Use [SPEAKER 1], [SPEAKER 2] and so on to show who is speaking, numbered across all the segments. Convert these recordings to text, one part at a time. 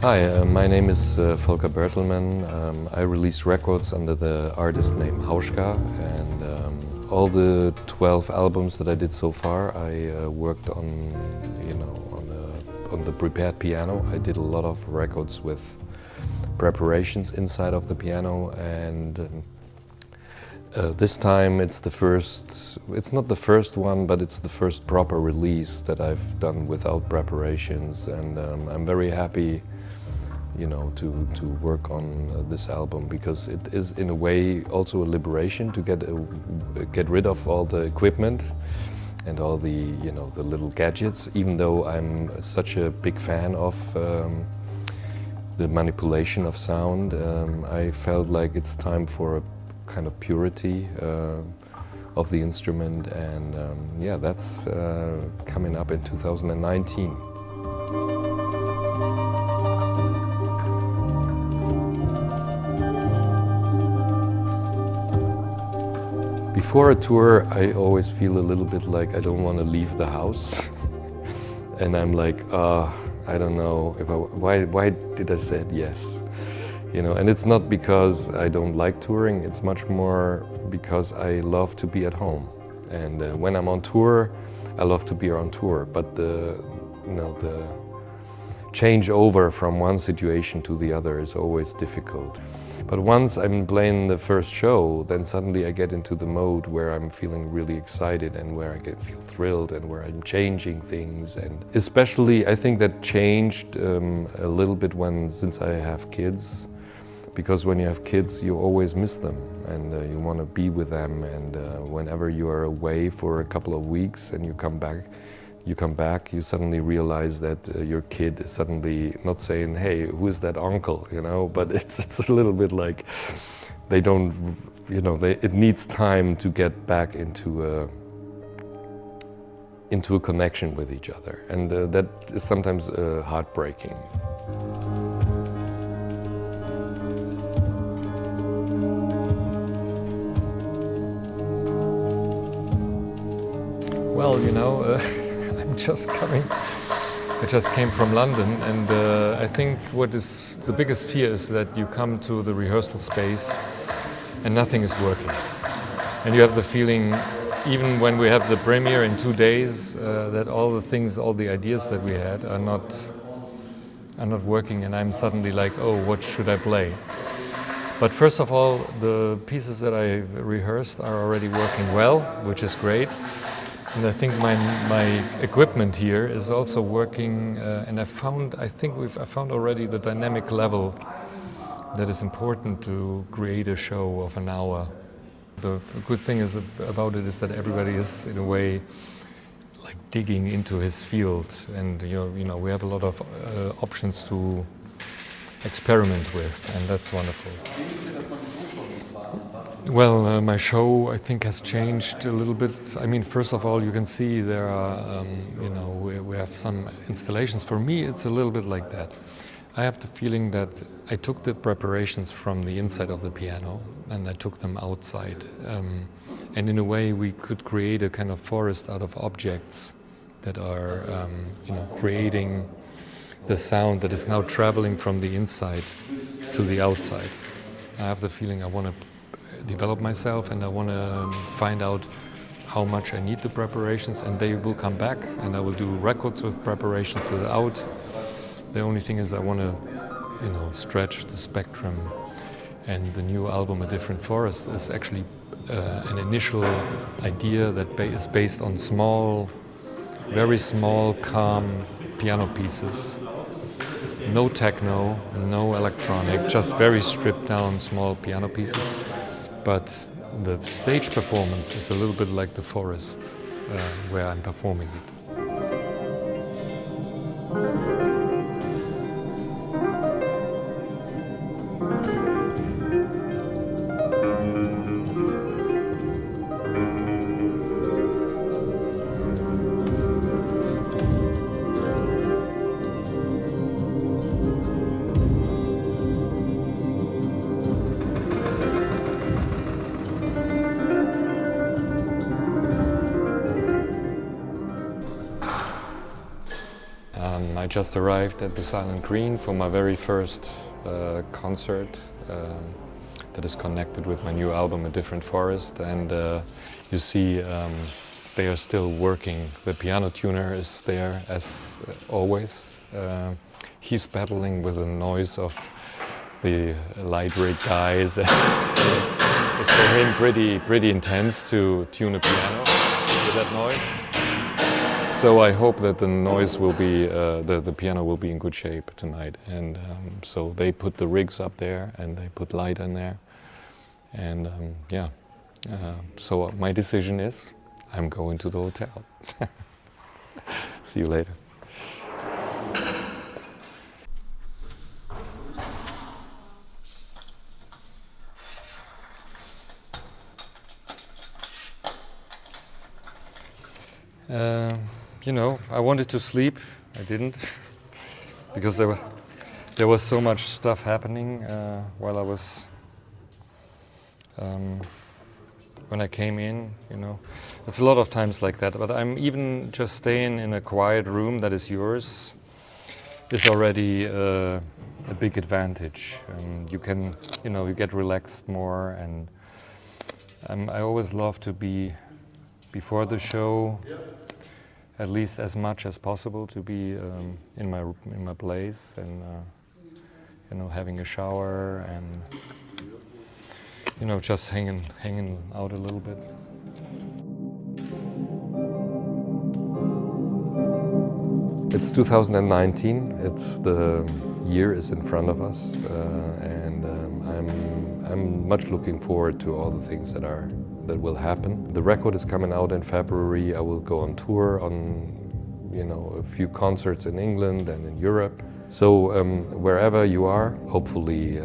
[SPEAKER 1] Hi, my name is Volker Bertelmann. I release records under the artist name Hauschka, and all the 12 albums that I did so far, I worked on, on the prepared piano. I did a lot of records with preparations inside of the piano, and this time it's not the first one, but it's the first proper release that I've done without preparations, and I'm very happy to work on this album, because it is in a way also a liberation to get rid of all the equipment and all the the little gadgets. Even though I'm such a big fan of the manipulation of sound, I felt like it's time for a kind of purity of the instrument, and yeah, that's coming up in 2019. Before a tour, I always feel a little bit like I don't want to leave the house. And I'm like, I don't know, why did I say yes? And it's not because I don't like touring, it's much more because I love to be at home. And when I'm on tour, I love to be on tour, but the change over from one situation to the other is always difficult. But once I'm playing the first show, then suddenly I get into the mode where I'm feeling really excited and where I feel thrilled and where I'm changing things. And especially I think that changed a little bit since I have kids, because when you have kids you always miss them, and you want to be with them, and whenever you are away for a couple of weeks and you come back, you suddenly realize that your kid is suddenly not saying, "Hey, who is that uncle?" But it's a little bit like they don't, it needs time to get back into a connection with each other, and that is sometimes heartbreaking. Well, I just came from London, and I think what is the biggest fear is that you come to the rehearsal space and nothing is working. And you have the feeling, even when we have the premiere in 2 days, that all the ideas that we had are not working, and I'm suddenly like, oh, what should I play? But first of all, the pieces that I rehearsed are already working well, which is great. And I think my equipment here is also working, and I found already the dynamic level that is important to create a show of an hour. The good thing about it is that everybody is in a way like digging into his field, and we have a lot of options to experiment with, and that's wonderful. Well, my show, I think, has changed a little bit. I mean, first of all, you can see there are, we have some installations. For me, it's a little bit like that. I have the feeling that I took the preparations from the inside of the piano and I took them outside. And in a way, we could create a kind of forest out of objects that are, creating the sound that is now traveling from the inside to the outside. I have the feeling I want to develop myself, and I want to find out how much I need the preparations, and they will come back, and I will do records with preparations, without. The only thing is I want to stretch the spectrum, and the new album, A Different Forest, is actually an initial idea that is based on very small, calm piano pieces. No techno, no electronic, just very stripped down small piano pieces. But the stage performance is a little bit like the forest where I'm performing it. I just arrived at the Silent Green for my very first concert that is connected with my new album, A Different Forest. And you see they are still working. The piano tuner is there as always. He's battling with the noise of the light rig guys. It's for him pretty intense to tune a piano with that noise. So I hope that the noise will be, the piano will be in good shape tonight. And so they put the rigs up there and they put light in there. And yeah, so my decision is I'm going to the hotel. See you later. You know, I wanted to sleep. I didn't, because there was so much stuff happening while I was when I came in. You know, it's a lot of times like that. But I'm even just staying in a quiet room that is yours is already a big advantage. You can, you know, you get relaxed more, and I always love to be before the show. At least as much as possible to be in my place, and you know, having a shower and you know, just hanging out a little bit. It's 2019. It's the year is in front of us, and I'm much looking forward to all the things that will happen. The record is coming out in February. I will go on tour on, you know, a few concerts in England and in Europe. So wherever you are, hopefully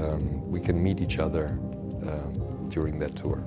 [SPEAKER 1] we can meet each other during that tour.